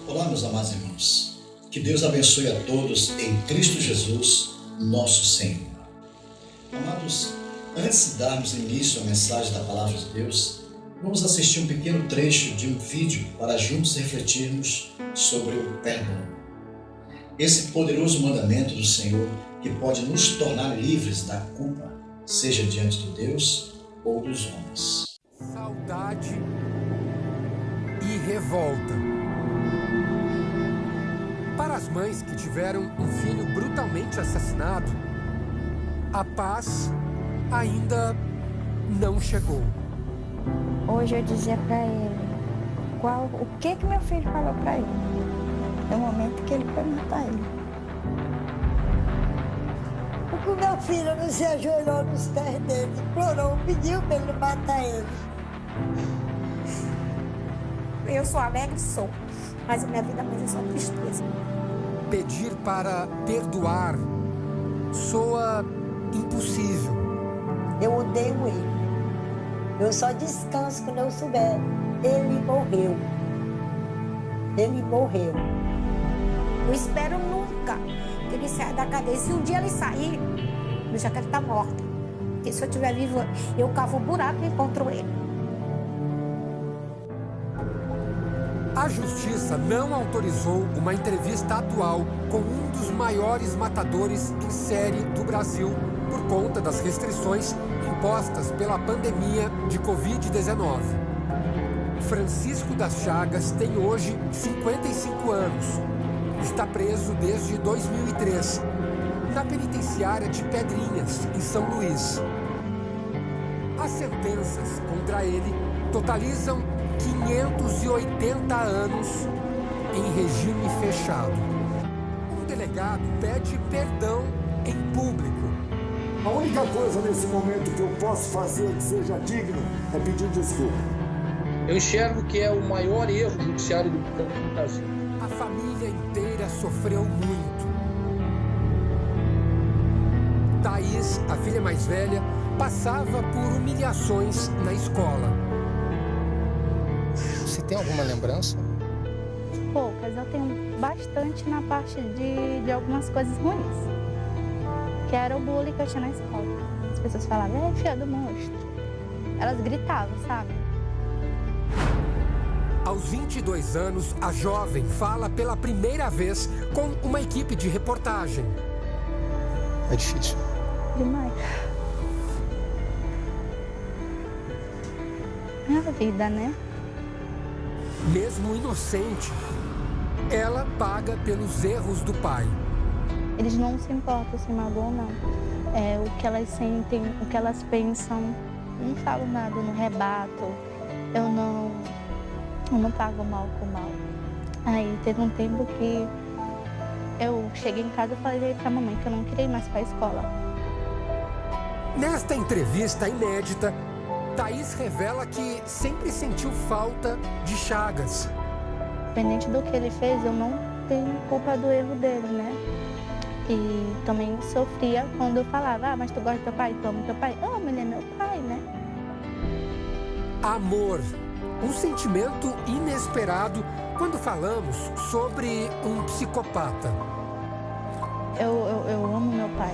Olá, meus amados irmãos. Que Deus abençoe a todos em Cristo Jesus, nosso Senhor. Amados, antes de darmos início à mensagem da Palavra de Deus, vamos assistir um pequeno trecho de um vídeo para juntos refletirmos sobre o perdão. Esse poderoso mandamento do Senhor que pode nos tornar livres da culpa, seja diante de Deus ou dos homens. Saudade e revolta. Para as mães que tiveram um filho brutalmente assassinado, a paz ainda não chegou. Hoje eu dizia para ele o que meu filho falou para ele. No momento que ele foi matar ele. Porque o meu filho não se ajoelhou nos pés dele, implorou, pediu para ele matar ele. Eu sou alegre, sou, mas a minha vida mais é só tristeza. Pedir para perdoar soa impossível. Eu odeio ele. Eu só descanso quando eu souber. Ele morreu. Ele morreu. Eu espero nunca que ele saia da cadeia. Se um dia ele sair, eu já quero estar morta. Porque se eu estiver viva, eu cavo um buraco e encontro ele. A justiça não autorizou uma entrevista atual com um dos maiores matadores em série do Brasil por conta das restrições impostas pela pandemia de Covid-19. Francisco das Chagas tem hoje 55 anos. Está preso desde 2003, na penitenciária de Pedrinhas, em São Luís. As sentenças contra ele totalizam 580 anos em regime fechado. Um delegado pede perdão em público. A única coisa nesse momento que eu posso fazer que seja digno é pedir desculpa. Eu enxergo que é o maior erro judiciário do Brasil. A família inteira sofreu muito. Thaís, a filha mais velha, passava por humilhações na escola. Você tem alguma lembrança? Poucas, eu tenho bastante na parte de algumas coisas ruins. Que era o bullying que eu tinha na escola. As pessoas falavam, filha do monstro. Elas gritavam, sabe? Aos 22 anos, a jovem fala pela primeira vez com uma equipe de reportagem. É difícil. Demais. É a vida, né? Mesmo inocente, ela paga pelos erros do pai. Eles não se importam se magoam, não. O que elas sentem, o que elas pensam. Eu não falo nada, eu não rebato. Eu não pago mal com mal. Aí teve um tempo que eu cheguei em casa e falei pra mamãe que eu não queria ir mais pra escola. Nesta entrevista inédita, Thaís revela que sempre sentiu falta de Chagas. Independente do que ele fez, eu não tenho culpa do erro dele, né? E também sofria quando eu falava, mas tu gosta do teu pai? Tu ama teu pai? Amo, ele é meu pai, né? Amor, um sentimento inesperado quando falamos sobre um psicopata. Eu amo meu pai.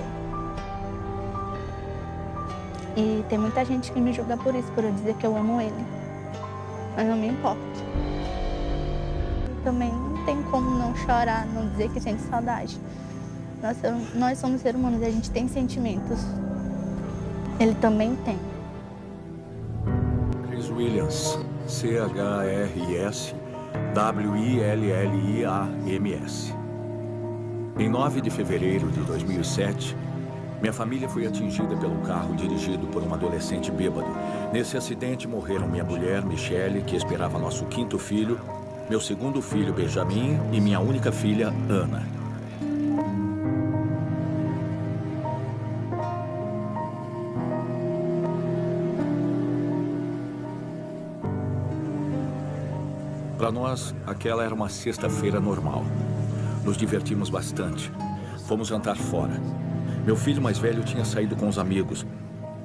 E tem muita gente que me julga por isso, por eu dizer que eu amo ele. Mas não me importo. Também não tem como não chorar, não dizer que sente saudade. Nós somos seres humanos e a gente tem sentimentos. Ele também tem. Chris Williams, C-H-R-S-W-I-L-L-I-A-M-S. Em 9 de fevereiro de 2007, minha família foi atingida pelo carro dirigido por um adolescente bêbado. Nesse acidente morreram minha mulher, Michele, que esperava nosso 5º filho, meu 2º filho, Benjamin, e minha única filha, Ana. Para nós, aquela era uma sexta-feira normal. Nos divertimos bastante. Fomos jantar fora. Meu filho mais velho tinha saído com os amigos.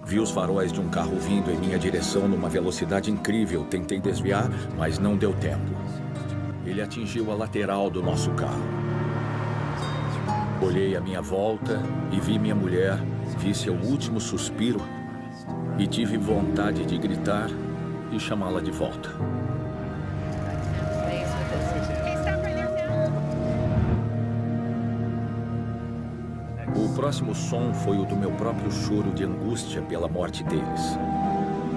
Vi os faróis de um carro vindo em minha direção numa velocidade incrível. Tentei desviar, mas não deu tempo. ele atingiu a lateral do nosso carro. Olhei à minha volta e vi minha mulher, vi seu último suspiro e tive vontade de gritar e chamá-la de volta. O próximo som foi o do meu próprio choro de angústia pela morte deles.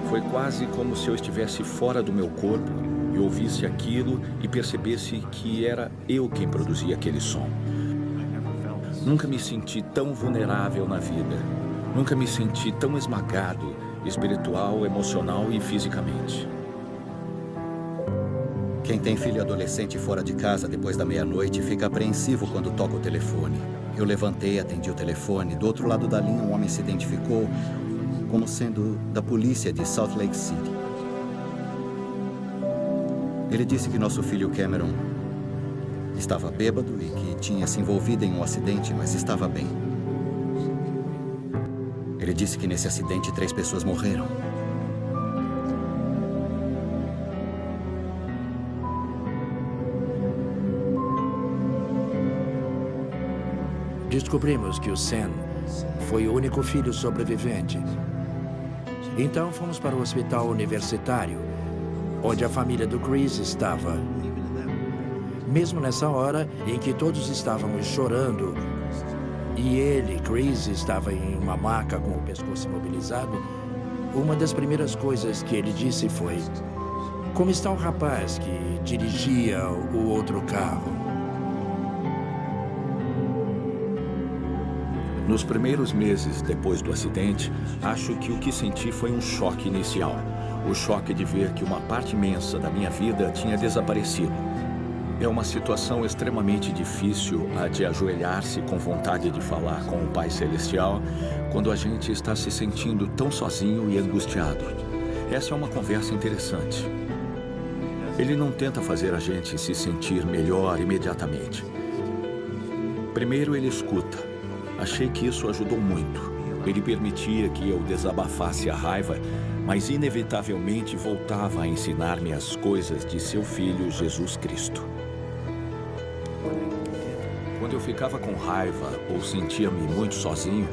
Foi quase como se eu estivesse fora do meu corpo e ouvisse aquilo e percebesse que era eu quem produzia aquele som. Nunca me senti tão vulnerável na vida. Nunca me senti tão esmagado, espiritual, emocional e fisicamente. Quem tem filho adolescente fora de casa depois da meia-noite fica apreensivo quando toca o telefone. Eu levantei, atendi o telefone. Do outro lado da linha, um homem se identificou como sendo da polícia de Salt Lake City. Ele disse que nosso filho Cameron estava bêbado e que tinha se envolvido em um acidente, mas estava bem. Ele disse que nesse acidente 3 pessoas morreram. Descobrimos que o Sam foi o único filho sobrevivente. Então fomos para o hospital universitário, onde a família do Chris estava. Mesmo nessa hora em que todos estávamos chorando e ele, Chris, estava em uma maca com o pescoço imobilizado, uma das primeiras coisas que ele disse foi: "Como está o rapaz que dirigia o outro carro?" Nos primeiros meses depois do acidente, acho que o que senti foi um choque inicial. O choque de ver que uma parte imensa da minha vida tinha desaparecido. É uma situação extremamente difícil a de ajoelhar-se com vontade de falar com o Pai Celestial quando a gente está se sentindo tão sozinho e angustiado. Essa é uma conversa interessante. Ele não tenta fazer a gente se sentir melhor imediatamente. Primeiro ele escuta. Achei que isso ajudou muito. Ele permitia que eu desabafasse a raiva, mas inevitavelmente voltava a ensinar-me as coisas de seu Filho Jesus Cristo. Quando eu ficava com raiva ou sentia-me muito sozinho,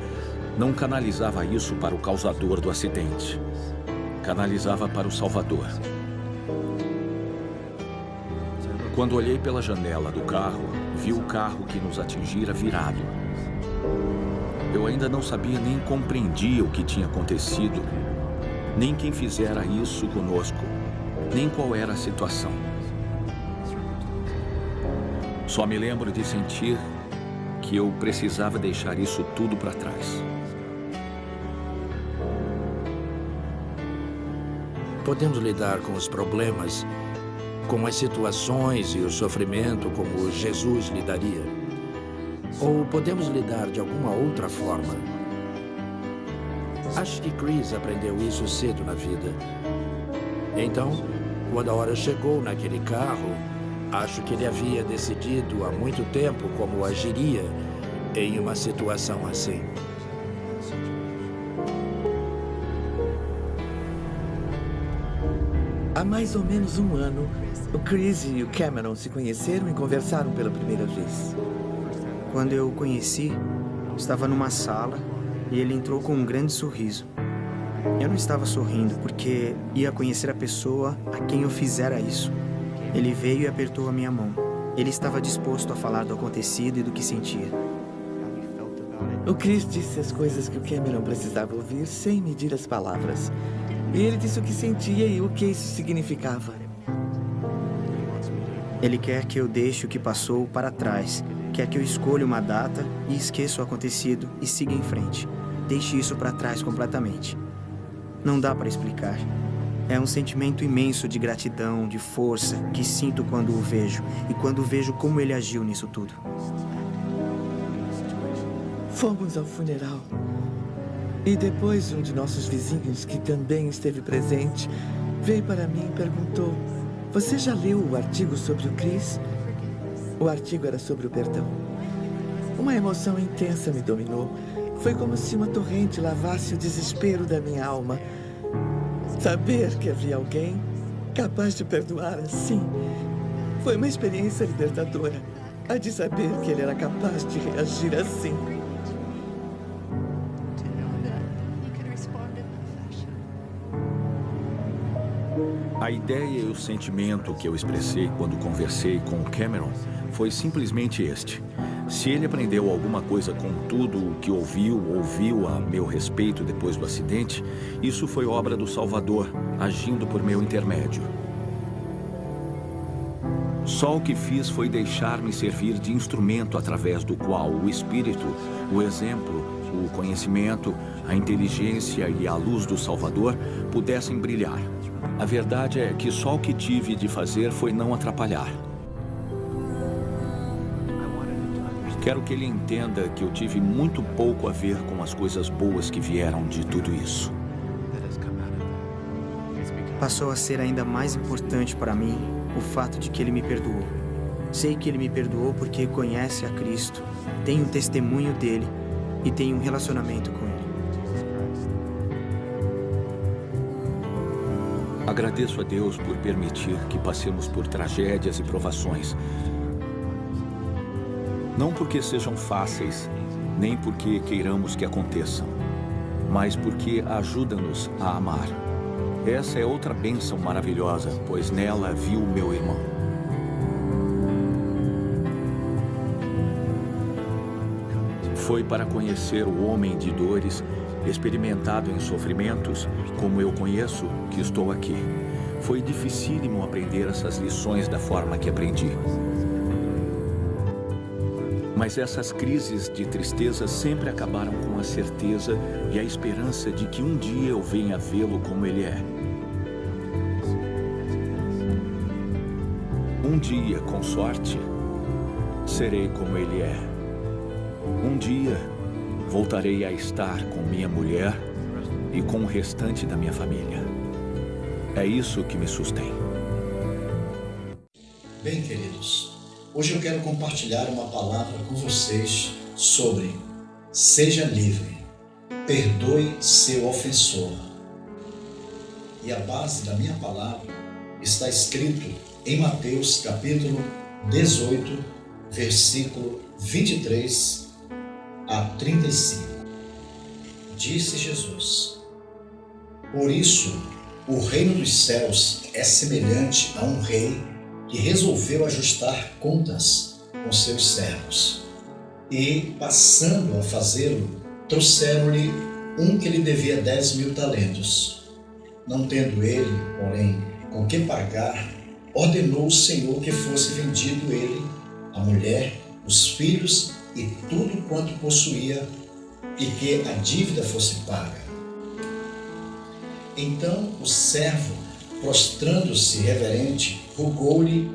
não canalizava isso para o causador do acidente. Canalizava para o Salvador. Quando olhei pela janela do carro, vi o carro que nos atingira virado. Eu ainda não sabia nem compreendia o que tinha acontecido, nem quem fizera isso conosco, nem qual era a situação. Só me lembro de sentir que eu precisava deixar isso tudo para trás. Podemos lidar com os problemas, com as situações e o sofrimento como Jesus lidaria. Ou podemos lidar de alguma outra forma. Acho que Chris aprendeu isso cedo na vida. Então, quando a hora chegou naquele carro, acho que ele havia decidido há muito tempo como agiria em uma situação assim. Há mais ou menos um ano, o Chris e o Cameron se conheceram e conversaram pela primeira vez. Quando eu o conheci, estava numa sala e ele entrou com um grande sorriso. Eu não estava sorrindo porque ia conhecer a pessoa a quem eu fizera isso. Ele veio e apertou a minha mão. Ele estava disposto a falar do acontecido e do que sentia. O Chris disse as coisas que o Cameron precisava ouvir sem medir as palavras. E ele disse o que sentia e o que isso significava. Ele quer que eu deixe o que passou para trás. Quer que eu escolha uma data e esqueça o acontecido e siga em frente. Deixe isso para trás completamente. Não dá para explicar. É um sentimento imenso de gratidão, de força, que sinto quando o vejo e quando vejo como ele agiu nisso tudo. Fomos ao funeral. E depois um de nossos vizinhos, que também esteve presente, veio para mim e perguntou: "Você já leu o artigo sobre o Chris?" O artigo era sobre o perdão. Uma emoção intensa me dominou. Foi como se uma torrente lavasse o desespero da minha alma. Saber que havia alguém capaz de perdoar assim Foi uma experiência libertadora. A de saber que ele era capaz de reagir assim. A ideia e o sentimento que eu expressei quando conversei com Cameron foi simplesmente este. Se ele aprendeu alguma coisa com tudo o que ouviu a meu respeito depois do acidente, isso foi obra do Salvador, agindo por meu intermédio. Só o que fiz foi deixar-me servir de instrumento através do qual o Espírito, o exemplo, o conhecimento, a inteligência e a luz do Salvador pudessem brilhar. A verdade é que só o que tive de fazer foi não atrapalhar. Quero que ele entenda que eu tive muito pouco a ver com as coisas boas que vieram de tudo isso. Passou a ser ainda mais importante para mim o fato de que ele me perdoou. Sei que ele me perdoou porque conhece a Cristo, tem um testemunho dele e tem um relacionamento com ele. Agradeço a Deus por permitir que passemos por tragédias e provações. Não porque sejam fáceis, nem porque queiramos que aconteçam, mas porque ajuda-nos a amar. Essa é outra bênção maravilhosa, pois nela viu meu irmão. Foi para conhecer o homem de dores, experimentado em sofrimentos, como eu conheço, que estou aqui. Foi dificílimo aprender essas lições da forma que aprendi. Mas essas crises de tristeza sempre acabaram com a certeza e a esperança de que um dia eu venha vê-lo como ele é. Um dia, com sorte, serei como ele é. Um dia, voltarei a estar com minha mulher e com o restante da minha família. É isso que me sustém. Bem, queridos, hoje eu quero compartilhar uma palavra com vocês sobre seja livre, perdoe seu ofensor. E a base da minha palavra está escrito em Mateus capítulo 18, versículo 23 a 35. Disse Jesus: por isso, o reino dos céus é semelhante a um rei que resolveu ajustar contas com seus servos. E, passando a fazê-lo, trouxeram-lhe um que lhe devia 10.000 talentos. Não tendo ele, porém, com que pagar, ordenou o Senhor que fosse vendido ele, a mulher, os filhos e tudo quanto possuía, e que a dívida fosse paga. Então o servo, prostrando-se reverente, rogou-lhe: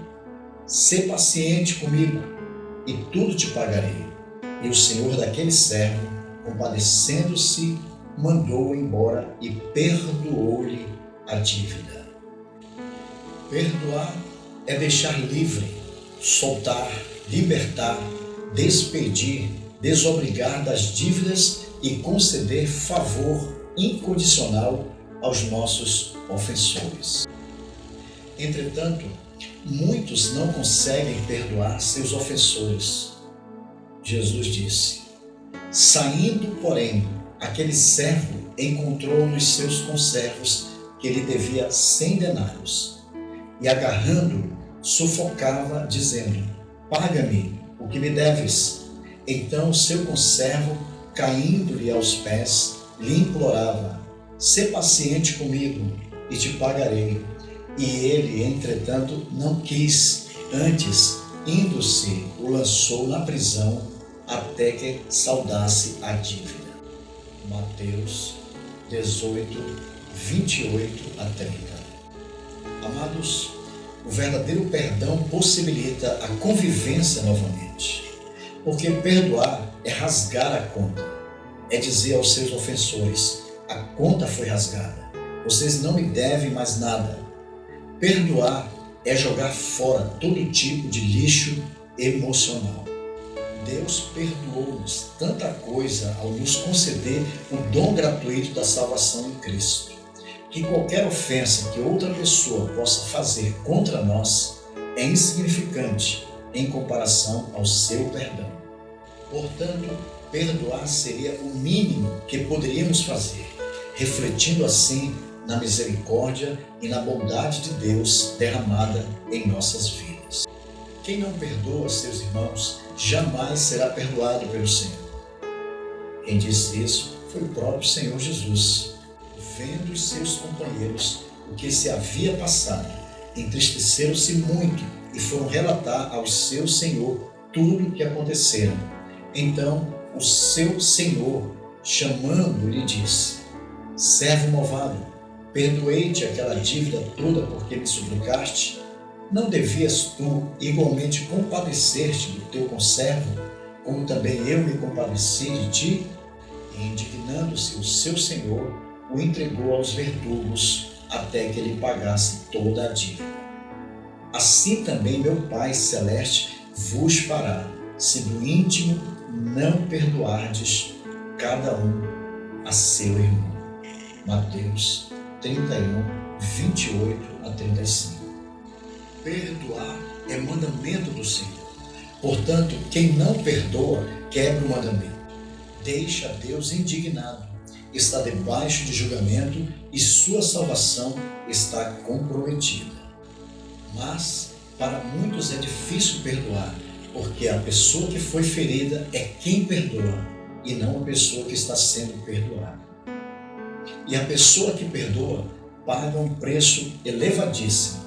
sê paciente comigo, e tudo te pagarei. E o senhor daquele servo, compadecendo-se, mandou-o embora e perdoou-lhe a dívida. Perdoar é deixar livre, soltar, libertar, despedir, desobrigar das dívidas e conceder favor incondicional aos nossos ofensores. Entretanto, muitos não conseguem perdoar seus ofensores. Jesus disse: saindo, porém, aquele servo encontrou nos seus conservos que lhe devia 100 denários, e agarrando-o, sufocava, dizendo: paga-me o que me deves. Então o seu conservo, caindo-lhe aos pés, lhe implorava: sê paciente comigo e te pagarei. E ele, entretanto, não quis, antes, indo-se, o lançou na prisão até que saudasse a dívida. Mateus 18, 28 a 30. Amados, o verdadeiro perdão possibilita a convivência novamente, porque perdoar é rasgar a conta, é dizer aos seus ofensores: a conta foi rasgada, vocês não me devem mais nada. Perdoar é jogar fora todo tipo de lixo emocional. Deus perdoou-nos tanta coisa ao nos conceder o dom gratuito da salvação em Cristo, que qualquer ofensa que outra pessoa possa fazer contra nós é insignificante em comparação ao seu perdão. Portanto, perdoar seria o mínimo que poderíamos fazer, refletindo assim na misericórdia e na bondade de Deus derramada em nossas vidas. Quem não perdoa seus irmãos jamais será perdoado pelo Senhor. Quem disse isso foi o próprio Senhor Jesus. Vendo os seus companheiros o que se havia passado, entristeceram-se muito e foram relatar ao seu Senhor tudo o que acontecera. Então o seu Senhor, chamando, lhe disse: servo malvado, perdoei-te aquela dívida toda porque me suplicaste? Não devias tu igualmente compadecer-te do teu conservo, como também eu me compadeci de ti? E indignando-se o seu senhor, o entregou aos verdugos até que ele pagasse toda a dívida. Assim também meu Pai Celeste vos fará, se do íntimo não perdoardes cada um a seu irmão. Mateus 31, 28 a 35. Perdoar é mandamento do Senhor. Portanto, quem não perdoa quebra o mandamento. Deixa Deus indignado, está debaixo de julgamento e sua salvação está comprometida. Mas para muitos é difícil perdoar, porque a pessoa que foi ferida é quem perdoa e não a pessoa que está sendo perdoada. E a pessoa que perdoa paga um preço elevadíssimo,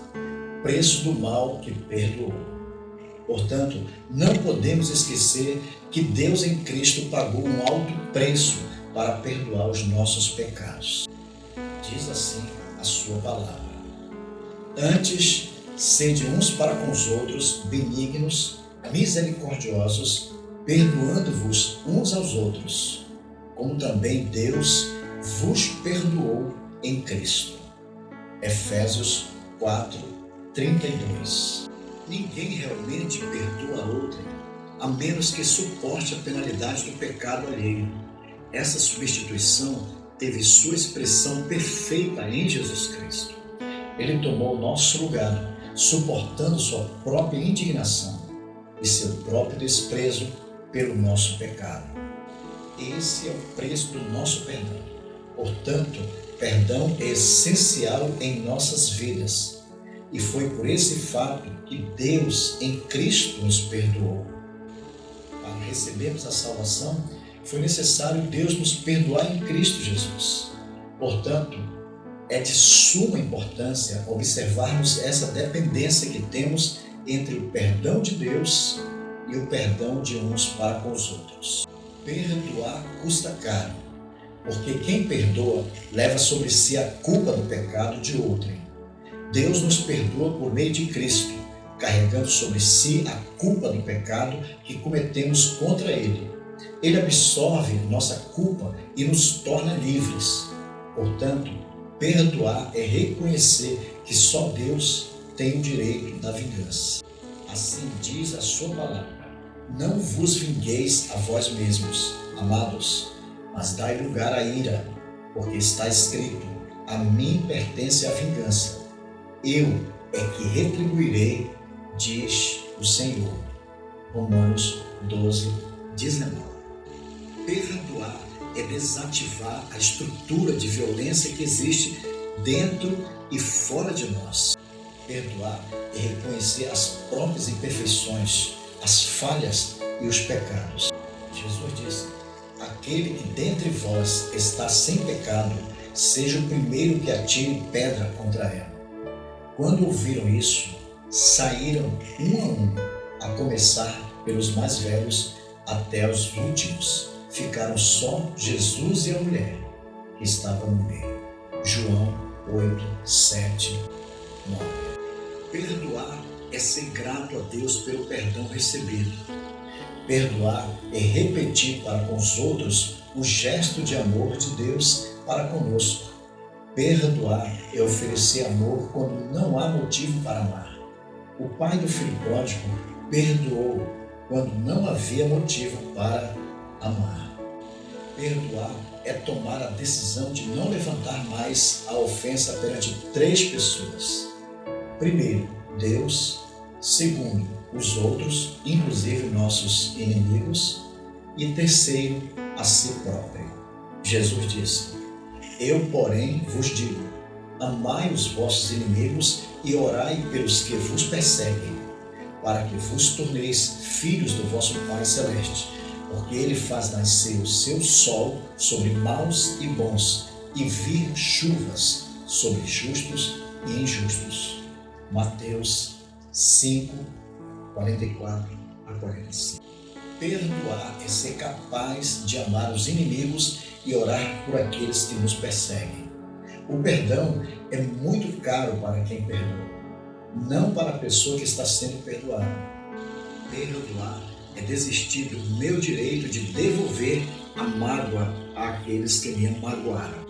preço do mal que perdoou. Portanto, não podemos esquecer que Deus em Cristo pagou um alto preço para perdoar os nossos pecados. Diz assim a sua palavra: antes, sede uns para com os outros benignos, misericordiosos, perdoando-vos uns aos outros, como também Deus vos perdoou em Cristo. Efésios 4, 32. Ninguém realmente perdoa a outrem, a menos que suporte a penalidade do pecado alheio. Essa substituição teve sua expressão perfeita em Jesus Cristo. Ele tomou o nosso lugar, suportando sua própria indignação e seu próprio desprezo pelo nosso pecado. Esse é o preço do nosso perdão. Portanto, perdão é essencial em nossas vidas. E foi por esse fato que Deus em Cristo nos perdoou. Para recebermos a salvação, foi necessário Deus nos perdoar em Cristo Jesus. Portanto, é de suma importância observarmos essa dependência que temos entre o perdão de Deus e o perdão de uns para com os outros. Perdoar custa caro, porque quem perdoa leva sobre si a culpa do pecado de outrem. Deus nos perdoa por meio de Cristo, carregando sobre si a culpa do pecado que cometemos contra Ele. Ele absorve nossa culpa e nos torna livres. Portanto, perdoar é reconhecer que só Deus tem o direito da vingança. Assim diz a sua palavra: não vos vingueis a vós mesmos, amados, mas dai lugar à ira, porque está escrito: a mim pertence a vingança. Eu é que retribuirei, diz o Senhor. Romanos 12, 19. Perdoar é desativar a estrutura de violência que existe dentro e fora de nós. Perdoar é reconhecer as próprias imperfeições, as falhas e os pecados. Jesus disse: aquele que dentre vós está sem pecado, seja o primeiro que atire pedra contra ela. Quando ouviram isso, saíram um a um, a começar pelos mais velhos até os últimos. Ficaram só Jesus e a mulher que estava no meio. João 8, 7, 9. Perdoar é ser grato a Deus pelo perdão recebido. Perdoar é repetir para com os outros o gesto de amor de Deus para conosco. Perdoar é oferecer amor quando não há motivo para amar. O pai do filho pródigo perdoou quando não havia motivo para amar. Perdoar é tomar a decisão de não levantar mais a ofensa perante 3 pessoas. Primeiro, Deus. Segundo, os outros, inclusive nossos inimigos. E terceiro, a si próprio. Jesus disse: eu, porém, vos digo, amai os vossos inimigos e orai pelos que vos perseguem, para que vos torneis filhos do vosso Pai Celeste, porque Ele faz nascer o seu sol sobre maus e bons, e vir chuvas sobre justos e injustos. Mateus 5, 44 a 45. Perdoar é ser capaz de amar os inimigos e orar por aqueles que nos perseguem. O perdão é muito caro para quem perdoa, não para a pessoa que está sendo perdoada. Perdoar é desistir do meu direito de devolver a mágoa àqueles que me magoaram.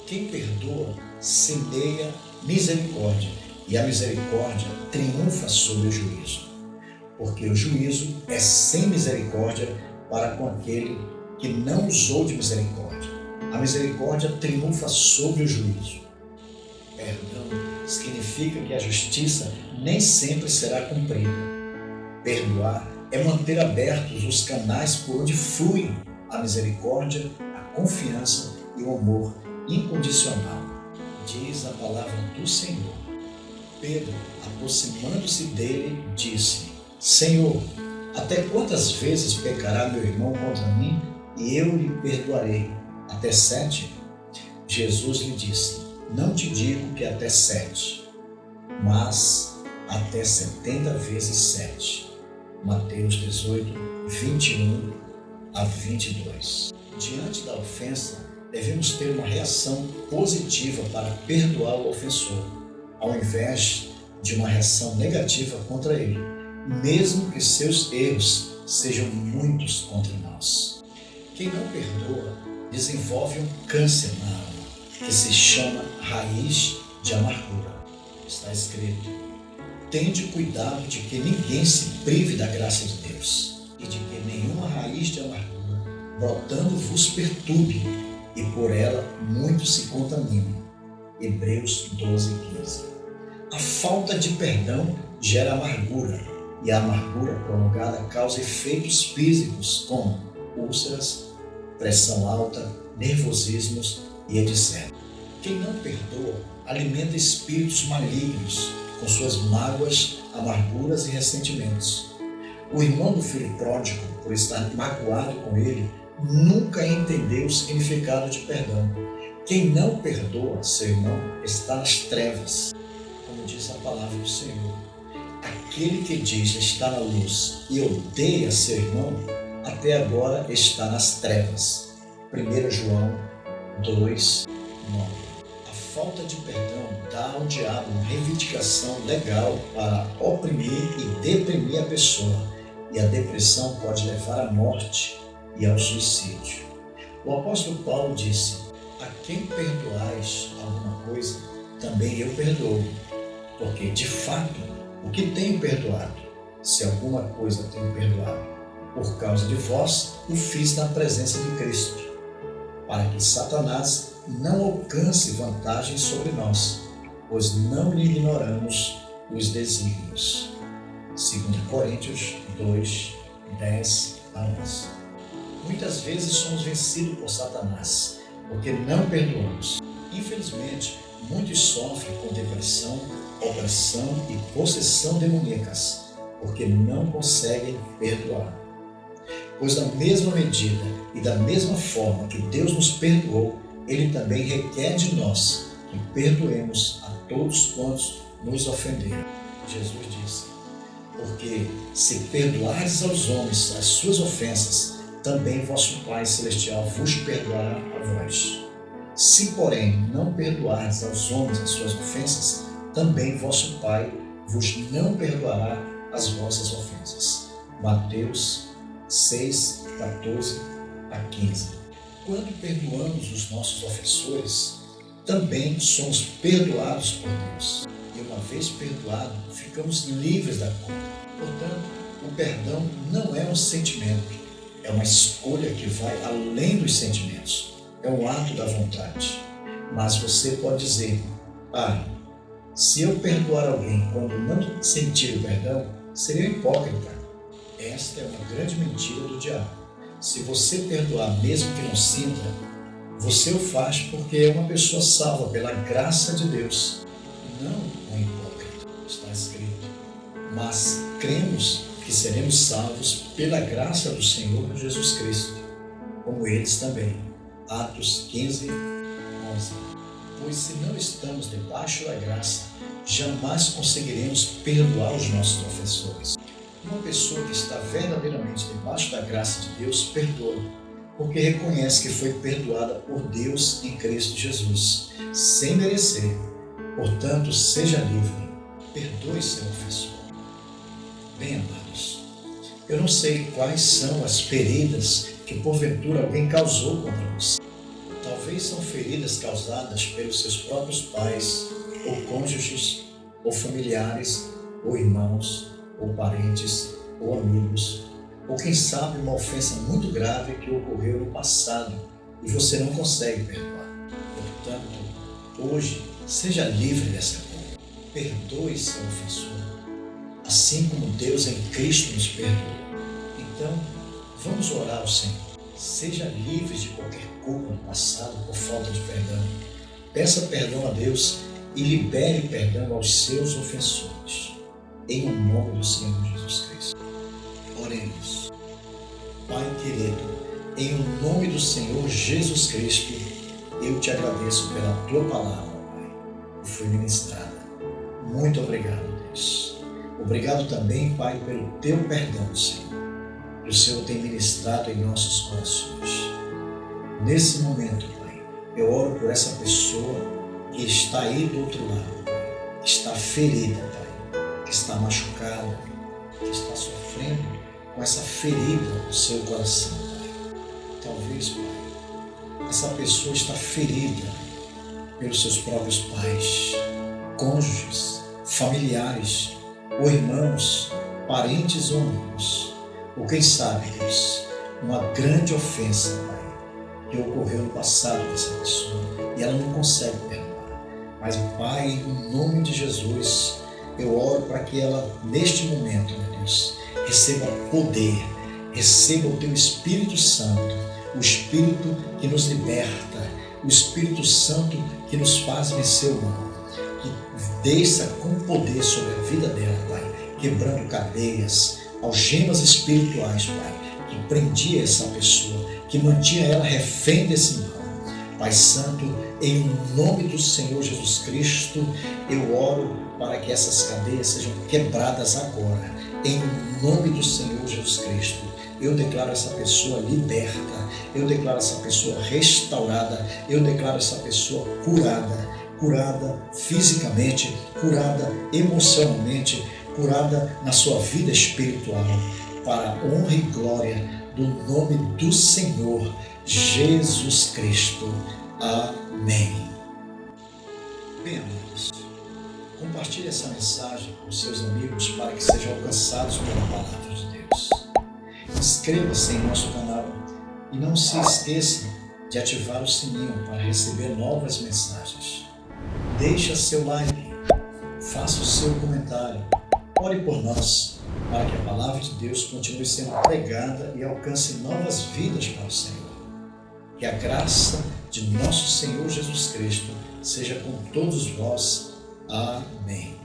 Quem perdoa semeia misericórdia, e a misericórdia triunfa sobre o juízo. Porque o juízo é sem misericórdia para com aquele que não usou de misericórdia. A misericórdia triunfa sobre o juízo. Perdão significa que a justiça nem sempre será cumprida. Perdoar é manter abertos os canais por onde flui a misericórdia, a confiança e o amor incondicional. Diz a palavra do Senhor. Pedro, aproximando-se dele, disse: Senhor, até quantas vezes pecará meu irmão contra mim e eu lhe perdoarei? Até 7? Jesus lhe disse: não te digo que até 7, mas até 70 vezes 7. Mateus 18, 21 a 22. Diante da ofensa, devemos ter uma reação positiva para perdoar o ofensor, ao invés de uma reação negativa contra ele, mesmo que seus erros sejam muitos contra nós. Quem não perdoa desenvolve um câncer na alma, que se chama raiz de amargura. Está escrito: tende cuidado de que ninguém se prive da graça de Deus, e de que nenhuma raiz de amargura brotando vos perturbe, e por ela muitos se contaminam. Hebreus 12, 15. A falta de perdão gera amargura, e a amargura prolongada causa efeitos físicos como úlceras, pressão alta, nervosismos e etc. Quem não perdoa alimenta espíritos malignos com suas mágoas, amarguras e ressentimentos. O irmão do filho pródigo, por estar magoado com ele, nunca entendeu o significado de perdão. Quem não perdoa seu irmão está nas trevas, como diz a palavra do Senhor. Aquele que diz está na luz e odeia seu irmão, até agora está nas trevas. 1 João 2, 9. A falta de perdão dá ao diabo uma reivindicação legal para oprimir e deprimir a pessoa, e a depressão pode levar à morte e ao suicídio. O apóstolo Paulo disse: a quem perdoais alguma coisa, também eu perdoo, porque de fato o que tenho perdoado, se alguma coisa tenho perdoado, por causa de vós, o fiz na presença de Cristo, para que Satanás não alcance vantagem sobre nós, pois não lhe ignoramos os desígnios. 2 Coríntios 2, 10 a 11. Muitas vezes somos vencidos por Satanás, porque não perdoamos. Infelizmente, muitos sofrem com depressão, opressão e possessão demoníacas, porque não conseguem perdoar. Pois da mesma medida e da mesma forma que Deus nos perdoou, Ele também requer de nós que perdoemos a todos quantos nos ofenderam. Jesus disse: porque se perdoares aos homens as suas ofensas, também vosso Pai Celestial vos perdoará a vós. Se, porém, não perdoardes aos homens as suas ofensas, também vosso Pai vos não perdoará as vossas ofensas. Mateus 6, 14 a 15. Quando perdoamos os nossos ofensores, também somos perdoados por Deus. E uma vez perdoado, ficamos livres da culpa. Portanto, o perdão não é um sentimento, é uma escolha que vai além dos sentimentos. É um ato da vontade. Mas você pode dizer: se eu perdoar alguém quando não sentir o perdão, seria um hipócrita. Esta é uma grande mentira do diabo. Se você perdoar mesmo que não sinta, você o faz porque é uma pessoa salva pela graça de Deus, não um hipócrita. Está escrito: mas cremos que seremos salvos pela graça do Senhor Jesus Cristo, como eles também. Atos 15, 11. Pois se não estamos debaixo da graça, jamais conseguiremos perdoar os nossos ofensores. Uma pessoa que está verdadeiramente debaixo da graça de Deus perdoa, porque reconhece que foi perdoada por Deus em Cristo Jesus, sem merecer. Portanto, seja livre, perdoe seu ofensor. Bem, amados, eu não sei quais são as feridas que porventura alguém causou contra você. Talvez são feridas causadas pelos seus próprios pais, ou cônjuges, ou familiares, ou irmãos, ou parentes, ou amigos, ou quem sabe uma ofensa muito grave que ocorreu no passado e você não consegue perdoar. Portanto, hoje, seja livre dessa culpa. Perdoe seu ofensor, assim como Deus em Cristo nos perdoou. Então, vamos orar ao Senhor. Seja livre de qualquer culpa no passado por falta de perdão. Peça perdão a Deus e libere perdão aos seus ofensores. Em nome do Senhor Jesus Cristo. Oremos. Pai querido, em nome do Senhor Jesus Cristo, eu te agradeço pela tua palavra, Pai, que foi ministrada. Muito obrigado, Deus. Obrigado também, Pai, pelo teu perdão, Senhor, que o Senhor tem ministrado em nossos corações. Nesse momento, Pai, eu oro por essa pessoa que está aí do outro lado, Pai, que está ferida, Pai, que está machucada, que está sofrendo com essa ferida no seu coração, Pai. Talvez, Pai, essa pessoa está ferida pelos seus próprios pais, cônjuges, familiares, ou irmãos, parentes ou amigos. Ou quem sabe, Deus, uma grande ofensa, Pai, que ocorreu no passado dessa pessoa e ela não consegue perdoar. Mas, Pai, em nome de Jesus, eu oro para que ela, neste momento, meu Deus, receba poder, receba o Teu Espírito Santo, o Espírito que nos liberta, o Espírito Santo que nos faz vencer o mal, que desça com poder sobre a vida dela, Pai, quebrando cadeias, algemas espirituais, Pai, que prendia essa pessoa, que mantinha ela refém desse mal. Pai Santo, em nome do Senhor Jesus Cristo, eu oro para que essas cadeias sejam quebradas agora, em nome do Senhor Jesus Cristo. Eu declaro essa pessoa liberta, eu declaro essa pessoa restaurada, eu declaro essa pessoa curada, curada fisicamente, curada emocionalmente, curada na sua vida espiritual, para a honra e glória do nome do Senhor Jesus Cristo. Amém. Bem, amados, compartilhe essa mensagem com seus amigos para que sejam alcançados pela palavra de Deus. Inscreva-se em nosso canal e não se esqueça de ativar o sininho para receber novas mensagens. Deixe seu like, faça o seu comentário, ore por nós, para que a palavra de Deus continue sendo pregada e alcance novas vidas para o Senhor. Que a graça de nosso Senhor Jesus Cristo seja com todos vós. Amém.